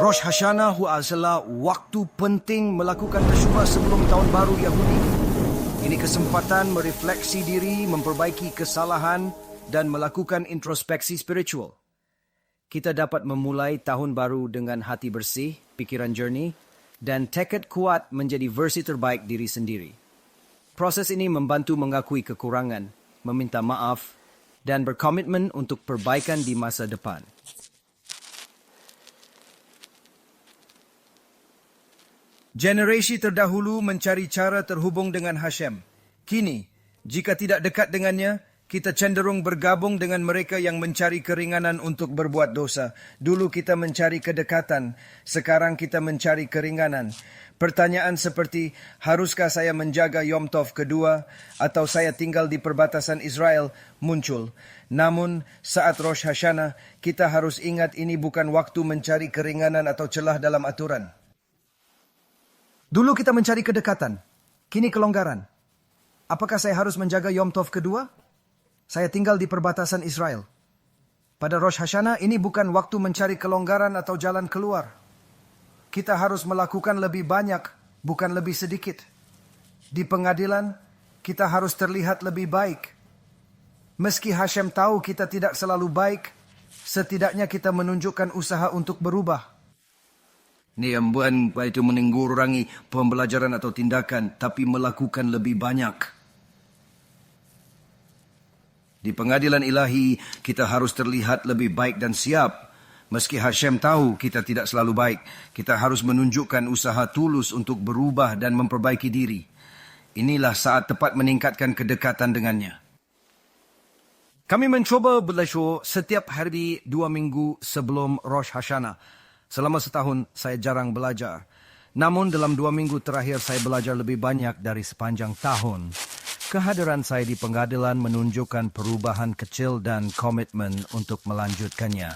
Rosh Hashanah adalah waktu penting melakukan tasyubah sebelum tahun baru Yahudi. Ini kesempatan merefleksi diri, memperbaiki kesalahan dan melakukan introspeksi spiritual. Kita dapat memulai tahun baru dengan hati bersih, pikiran jernih, dan tekad kuat menjadi versi terbaik diri sendiri. Proses ini membantu mengakui kekurangan, meminta maaf, dan berkomitmen untuk perbaikan di masa depan. Generasi terdahulu mencari cara terhubung dengan Hashem. Kini, jika tidak dekat dengannya, kita cenderung bergabung dengan mereka yang mencari keringanan untuk berbuat dosa. Dulu kita mencari kedekatan, sekarang kita mencari keringanan. Pertanyaan seperti, haruskah saya menjaga Yom Tov kedua atau saya tinggal di perbatasan Israel muncul. Namun, saat Rosh Hashanah, kita harus ingat ini bukan waktu mencari keringanan atau celah dalam aturan. Dulu kita mencari kedekatan, kini kelonggaran. Apakah saya harus menjaga Yom Tov kedua? Saya tinggal di perbatasan Israel. Pada Rosh Hashanah ini bukan waktu mencari kelonggaran atau jalan keluar. Kita harus melakukan lebih banyak, bukan lebih sedikit. Di pengadilan, kita harus terlihat lebih baik. Meski Hashem tahu kita tidak selalu baik, setidaknya kita menunjukkan usaha untuk berubah. Ini yang bukan itu mengurangi pembelajaran atau tindakan, tapi melakukan lebih banyak. Di pengadilan ilahi, kita harus terlihat lebih baik dan siap. Meski Hashem tahu kita tidak selalu baik, kita harus menunjukkan usaha tulus untuk berubah dan memperbaiki diri. Inilah saat tepat meningkatkan kedekatan dengannya. Kami mencoba belajar setiap hari 2 minggu sebelum Rosh Hashanah. Selama setahun, saya jarang belajar. Namun dalam 2 minggu terakhir, saya belajar lebih banyak dari sepanjang tahun. Kehadiran saya di pengadilan menunjukkan perubahan kecil dan komitmen untuk melanjutkannya.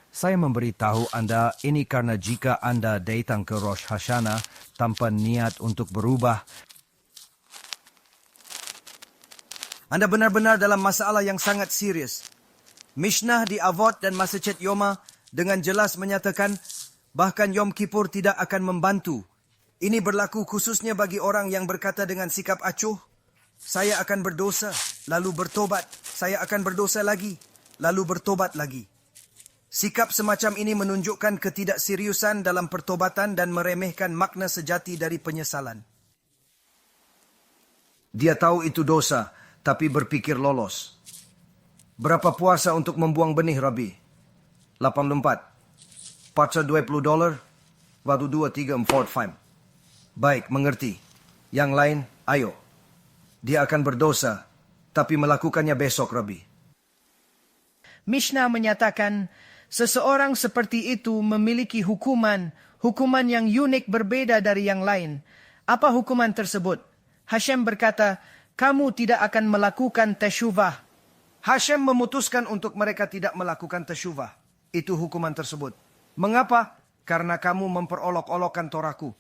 Saya memberitahu Anda ini karena jika Anda datang ke Rosh Hashanah tanpa niat untuk berubah, Anda benar-benar dalam masalah yang sangat serius. Mishnah di Avot dan Masechet Yoma dengan jelas menyatakan bahkan Yom Kippur tidak akan membantu. Ini berlaku khususnya bagi orang yang berkata dengan sikap acuh, saya akan berdosa, lalu bertobat. Saya akan berdosa lagi, lalu bertobat lagi. Sikap semacam ini menunjukkan ketidakseriusan dalam pertobatan dan meremehkan makna sejati dari penyesalan. Dia tahu itu dosa, tapi berpikir lolos. Berapa puasa untuk membuang benih, Rabbi? 84. Paksa $20, waktu 2, 3, 4, 5. Baik, mengerti. Yang lain, ayo. Dia akan berdosa, tapi melakukannya besok, Rabbi. Mishnah menyatakan, seseorang seperti itu memiliki hukuman yang unik berbeda dari yang lain. Apa hukuman tersebut? Hashem berkata, kamu tidak akan melakukan tasyubah. Hashem memutuskan untuk mereka tidak melakukan tasyubah. Itu hukuman tersebut. Mengapa? Karena kamu memperolok-olokkan Torahku.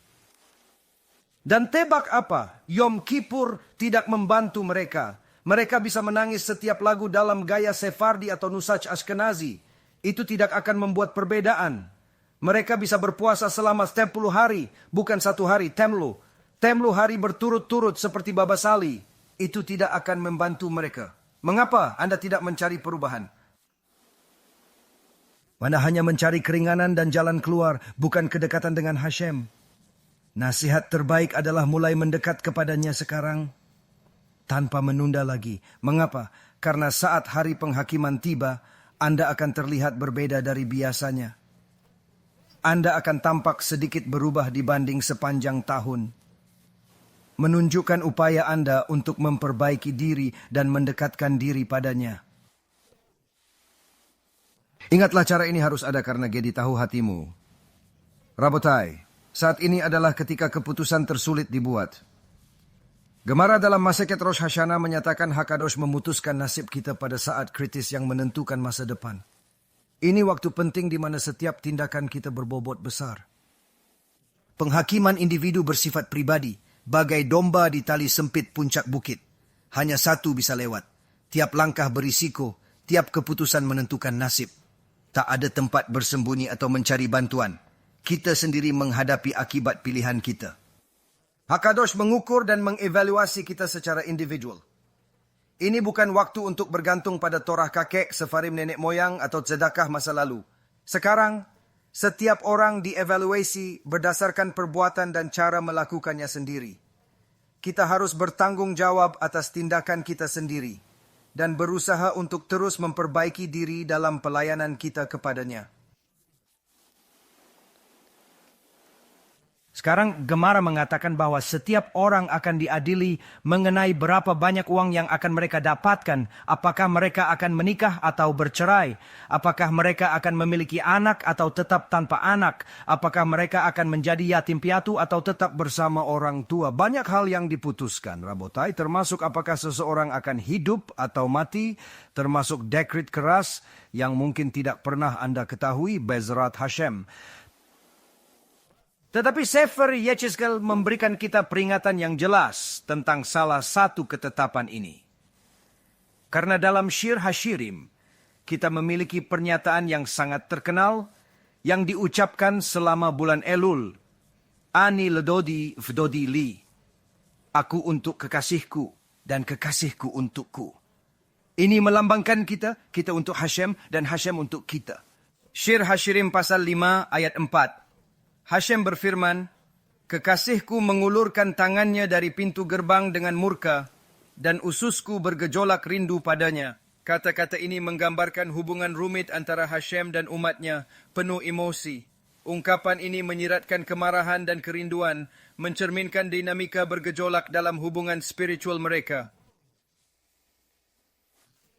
Dan tebak apa? Yom Kippur tidak membantu mereka. Mereka bisa menangis setiap lagu dalam gaya Sephardi atau Nusach Ashkenazi. Itu tidak akan membuat perbedaan. Mereka bisa berpuasa selama 10 hari, bukan 1 hari, temlu. Temlu hari berturut-turut seperti Baba Sali. Itu tidak akan membantu mereka. Mengapa Anda tidak mencari perubahan? Anda hanya mencari keringanan dan jalan keluar, bukan kedekatan dengan Hashem. Nasihat terbaik adalah mulai mendekat kepadanya sekarang, tanpa menunda lagi. Mengapa? Karena saat hari penghakiman tiba, Anda akan terlihat berbeda dari biasanya. Anda akan tampak sedikit berubah dibanding sepanjang tahun. Menunjukkan upaya Anda untuk memperbaiki diri dan mendekatkan diri padanya. Ingatlah cara ini harus ada karena Gedi tahu hatimu. Rabotai, saat ini adalah ketika keputusan tersulit dibuat. Gemara dalam Maseket Rosh Hashanah menyatakan Hakadosh memutuskan nasib kita pada saat kritis yang menentukan masa depan. Ini waktu penting di mana setiap tindakan kita berbobot besar. Penghakiman individu bersifat pribadi, bagai domba di tali sempit puncak bukit. Hanya satu bisa lewat. Tiap langkah berisiko, tiap keputusan menentukan nasib. Tak ada tempat bersembunyi atau mencari bantuan. kita sendiri menghadapi akibat pilihan kita. Hakadosh mengukur dan mengevaluasi kita secara individual. Ini bukan waktu untuk bergantung pada torah kakek, sefarim nenek moyang atau sedekah masa lalu. Sekarang, setiap orang dievaluasi berdasarkan perbuatan dan cara melakukannya sendiri. Kita harus bertanggung jawab atas tindakan kita sendiri dan berusaha untuk terus memperbaiki diri dalam pelayanan kita kepadanya. Sekarang Gemara mengatakan bahwa setiap orang akan diadili mengenai berapa banyak uang yang akan mereka dapatkan. Apakah mereka akan menikah atau bercerai? Apakah mereka akan memiliki anak atau tetap tanpa anak? Apakah mereka akan menjadi yatim piatu atau tetap bersama orang tua? Banyak hal yang diputuskan, Rabotai, termasuk apakah seseorang akan hidup atau mati, termasuk dekret keras yang mungkin tidak pernah Anda ketahui, Bezrat Hashem. Tetapi Sefer Yechezkel memberikan kita peringatan yang jelas tentang salah satu ketetapan ini. Karena dalam Shir Hashirim, kita memiliki pernyataan yang sangat terkenal yang diucapkan selama bulan Elul. Ani ledodi vdodi li. Aku untuk kekasihku dan kekasihku untukku. Ini melambangkan kita untuk Hashem dan Hashem untuk kita. Shir Hashirim pasal 5 ayat 4. Hashem berfirman, kekasihku mengulurkan tangannya dari pintu gerbang dengan murka, dan ususku bergejolak rindu padanya. Kata-kata ini menggambarkan hubungan rumit antara Hashem dan umatnya, penuh emosi. Ungkapan ini menyiratkan kemarahan dan kerinduan, mencerminkan dinamika bergejolak dalam hubungan spiritual mereka.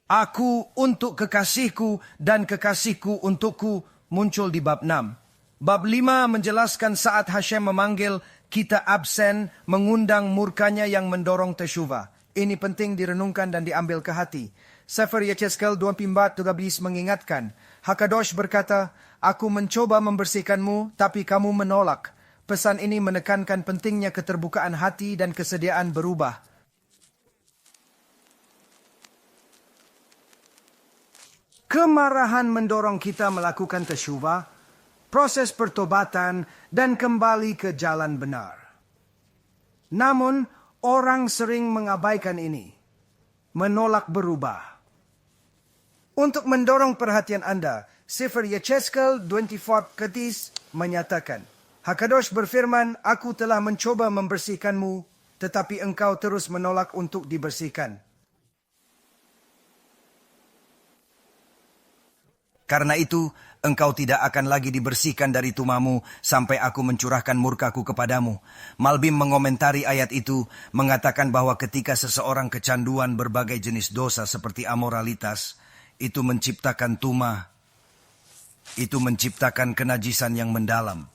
Aku untuk kekasihku dan kekasihku untukku muncul di bab 6. Bab 5 menjelaskan saat Hashem memanggil, kita absen, mengundang murkanya yang mendorong tesyuva. Ini penting direnungkan dan diambil ke hati. Sefer Yechezkel 24:13 mengingatkan, Hakadosh berkata, aku mencoba membersihkanmu, tapi kamu menolak. Pesan ini menekankan pentingnya keterbukaan hati dan kesediaan berubah. Kemarahan mendorong kita melakukan tesyuva, proses pertobatan, dan kembali ke jalan benar. Namun, orang sering mengabaikan ini, menolak berubah. Untuk mendorong perhatian Anda, Sefer Yechezkel 24:10 menyatakan, Hakadosh berfirman, aku telah mencoba membersihkanmu, tetapi engkau terus menolak untuk dibersihkan. Karena itu, engkau tidak akan lagi dibersihkan dari tumamu sampai aku mencurahkan murkaku kepadamu. Malbim mengomentari ayat itu, mengatakan bahwa ketika seseorang kecanduan berbagai jenis dosa seperti amoralitas, itu menciptakan tumah, itu menciptakan kenajisan yang mendalam.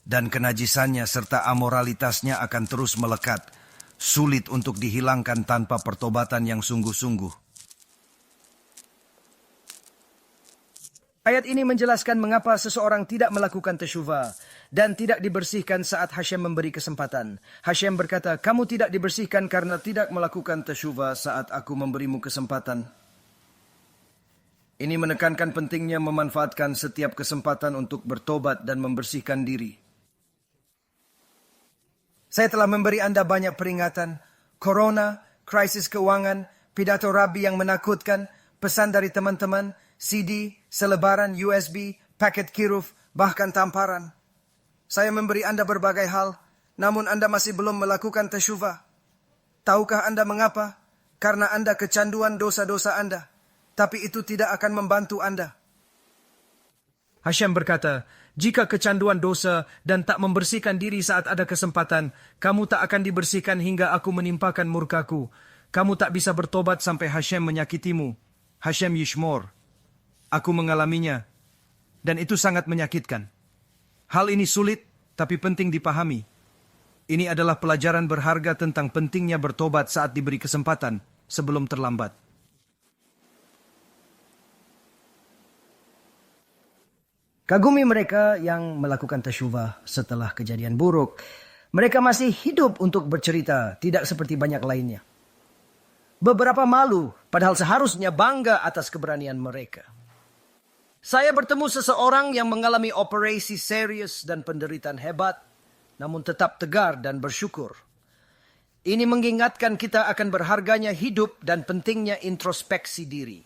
Dan kenajisannya serta amoralitasnya akan terus melekat, sulit untuk dihilangkan tanpa pertobatan yang sungguh-sungguh. Ayat ini menjelaskan mengapa seseorang tidak melakukan tesyuva dan tidak dibersihkan saat Hashem memberi kesempatan. Hashem berkata, kamu tidak dibersihkan karena tidak melakukan tesyuva saat aku memberimu kesempatan. Ini menekankan pentingnya memanfaatkan setiap kesempatan untuk bertobat dan membersihkan diri. Saya telah memberi Anda banyak peringatan, corona, krisis keuangan, pidato Rabbi yang menakutkan, pesan dari teman-teman, CD, selebaran, USB, paket kiruf, bahkan tamparan. Saya memberi Anda berbagai hal, namun Anda masih belum melakukan tesyuva. Tahukah Anda mengapa? Karena Anda kecanduan dosa-dosa Anda. Tapi itu tidak akan membantu Anda. Hashem berkata, jika kecanduan dosa dan tak membersihkan diri saat ada kesempatan, kamu tak akan dibersihkan hingga aku menimpakan murkaku. Kamu tak bisa bertobat sampai Hashem menyakitimu. Hashem Yishmor. Aku mengalaminya, dan itu sangat menyakitkan. Hal ini sulit, tapi penting dipahami. Ini adalah pelajaran berharga tentang pentingnya bertobat saat diberi kesempatan, sebelum terlambat. Kagumi mereka yang melakukan tasyuva setelah kejadian buruk. Mereka masih hidup untuk bercerita, tidak seperti banyak lainnya. Beberapa malu, padahal seharusnya bangga atas keberanian mereka. Saya bertemu seseorang yang mengalami operasi serius dan penderitaan hebat, namun tetap tegar dan bersyukur. Ini mengingatkan kita akan berharganya hidup dan pentingnya introspeksi diri.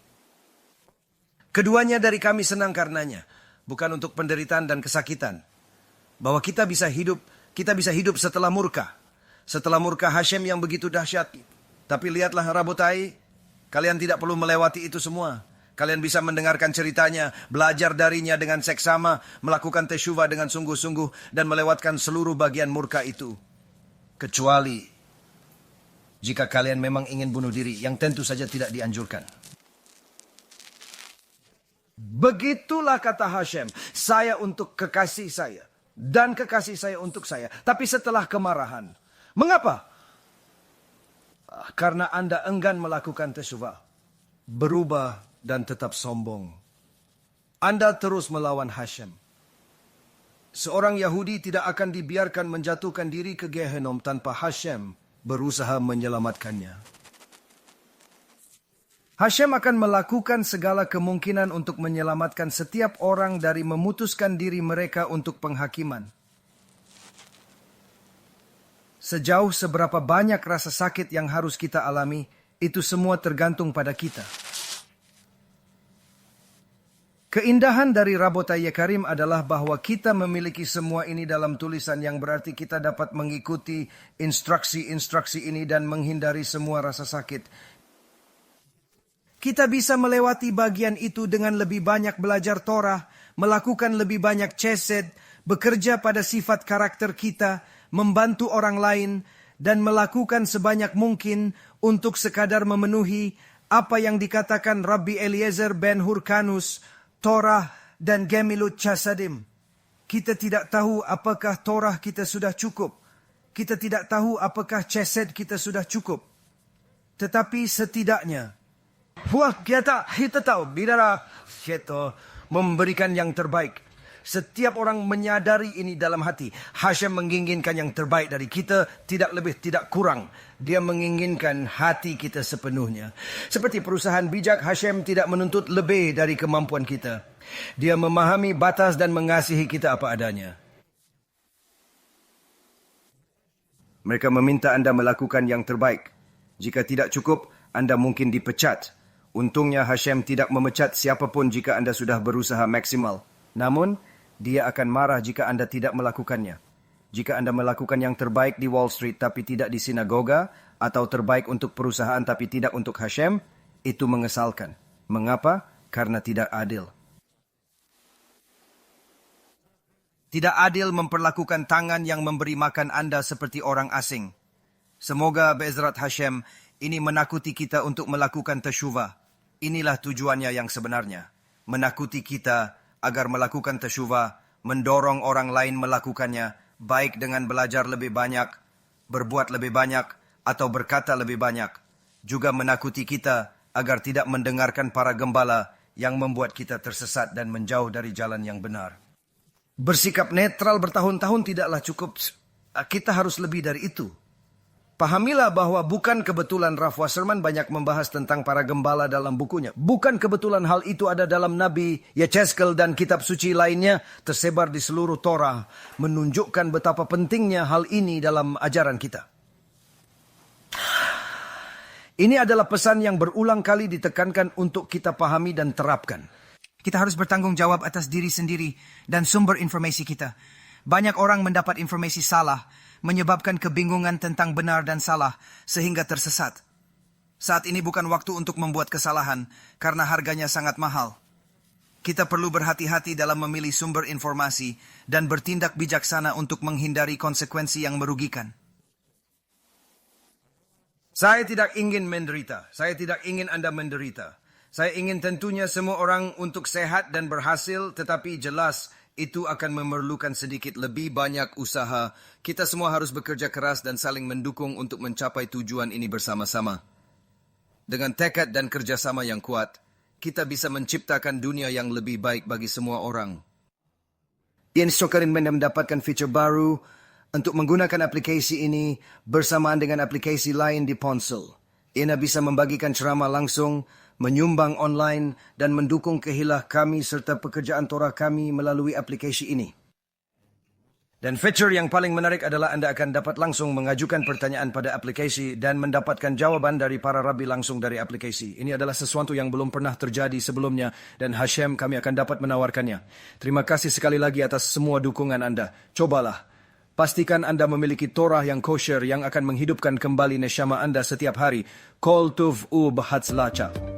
Keduanya dari kami senang karenanya, bukan untuk penderitaan dan kesakitan. Bahwa kita bisa hidup setelah murka. Setelah murka Hashem yang begitu dahsyat. Tapi lihatlah Rabotai, kalian tidak perlu melewati itu semua. Kalian bisa mendengarkan ceritanya, belajar darinya dengan seksama, melakukan tesyuva dengan sungguh-sungguh, dan melewatkan seluruh bagian murka itu. Kecuali jika kalian memang ingin bunuh diri, yang tentu saja tidak dianjurkan. Begitulah kata Hashem, saya untuk kekasih saya, dan kekasih saya untuk saya. Tapi setelah kemarahan. Mengapa? Karena Anda enggan melakukan tesyuva, berubah dan tetap sombong. Anda terus melawan Hashem. Seorang Yahudi tidak akan dibiarkan menjatuhkan diri ke Gehenom tanpa Hashem berusaha menyelamatkannya. Hashem akan melakukan segala kemungkinan untuk menyelamatkan setiap orang dari memutuskan diri mereka untuk penghakiman. Sejauh seberapa banyak rasa sakit yang harus kita alami, itu semua tergantung pada kita. Keindahan dari Rabotai Karim adalah bahwa kita memiliki semua ini dalam tulisan yang berarti kita dapat mengikuti instruksi-instruksi ini dan menghindari semua rasa sakit. Kita bisa melewati bagian itu dengan lebih banyak belajar Torah, melakukan lebih banyak chesed, bekerja pada sifat karakter kita, membantu orang lain, dan melakukan sebanyak mungkin untuk sekadar memenuhi apa yang dikatakan Rabbi Eliezer ben Hurkanus, Torah dan Gemilut Chasadim. Kita tidak tahu apakah Torah kita sudah cukup. Kita tidak tahu apakah chesed kita sudah cukup. Tetapi setidaknya, kita tahu bila kita memberikan yang terbaik. Setiap orang menyadari ini dalam hati. Hashem menginginkan yang terbaik dari kita, tidak lebih, tidak kurang. Dia menginginkan hati kita sepenuhnya. Seperti perusahaan bijak, Hashem tidak menuntut lebih dari kemampuan kita. Dia memahami batas dan mengasihi kita apa adanya. Mereka meminta Anda melakukan yang terbaik. Jika tidak cukup, Anda mungkin dipecat. Untungnya Hashem tidak memecat siapapun jika Anda sudah berusaha maksimal. Namun, Dia akan marah jika Anda tidak melakukannya. Jika Anda melakukan yang terbaik di Wall Street tapi tidak di sinagoga, atau terbaik untuk perusahaan tapi tidak untuk Hashem, itu mengesalkan. Mengapa? Karena tidak adil. Tidak adil memperlakukan tangan yang memberi makan Anda seperti orang asing. Semoga Be'ezrat Hashem ini menakuti kita untuk melakukan tesyuva. Inilah tujuannya yang sebenarnya. Menakuti kita agar melakukan tesyuva, mendorong orang lain melakukannya, baik dengan belajar lebih banyak, berbuat lebih banyak, atau berkata lebih banyak. Juga menakuti kita agar tidak mendengarkan para gembala yang membuat kita tersesat dan menjauh dari jalan yang benar. Bersikap netral bertahun-tahun tidaklah cukup. Kita harus lebih dari itu. Pahamilah bahwa bukan kebetulan Ralph Wasserman banyak membahas tentang para gembala dalam bukunya. Bukan kebetulan hal itu ada dalam Nabi Yechezkel dan kitab suci lainnya tersebar di seluruh Torah, menunjukkan betapa pentingnya hal ini dalam ajaran kita. Ini adalah pesan yang berulang kali ditekankan untuk kita pahami dan terapkan. Kita harus bertanggung jawab atas diri sendiri dan sumber informasi kita. Banyak orang mendapat informasi salah, menyebabkan kebingungan tentang benar dan salah, sehingga tersesat. Saat ini bukan waktu untuk membuat kesalahan, karena harganya sangat mahal. Kita perlu berhati-hati dalam memilih sumber informasi, dan bertindak bijaksana untuk menghindari konsekuensi yang merugikan. Saya tidak ingin menderita. Saya tidak ingin Anda menderita. Saya ingin tentunya semua orang untuk sehat dan berhasil, tetapi jelas itu akan memerlukan sedikit lebih banyak usaha. Kita semua harus bekerja keras dan saling mendukung untuk mencapai tujuan ini bersama-sama. Dengan tekad dan kerjasama yang kuat, kita bisa menciptakan dunia yang lebih baik bagi semua orang. Ian Sokarin mendapatkan fitur baru untuk menggunakan aplikasi ini bersamaan dengan aplikasi lain di ponsel. Ian bisa membagikan ceramah langsung, menyumbang online dan mendukung kehilah kami serta pekerjaan Torah kami melalui aplikasi ini. Dan feature yang paling menarik adalah anda akan dapat langsung mengajukan pertanyaan pada aplikasi dan mendapatkan jawaban dari para rabi langsung dari aplikasi. Ini adalah sesuatu yang belum pernah terjadi sebelumnya dan Hashem kami akan dapat menawarkannya. Terima kasih sekali lagi atas semua dukungan anda. Cobalah. Pastikan anda memiliki Torah yang kosher yang akan menghidupkan kembali neshama anda setiap hari. Kol tuv u b'hatzlacha.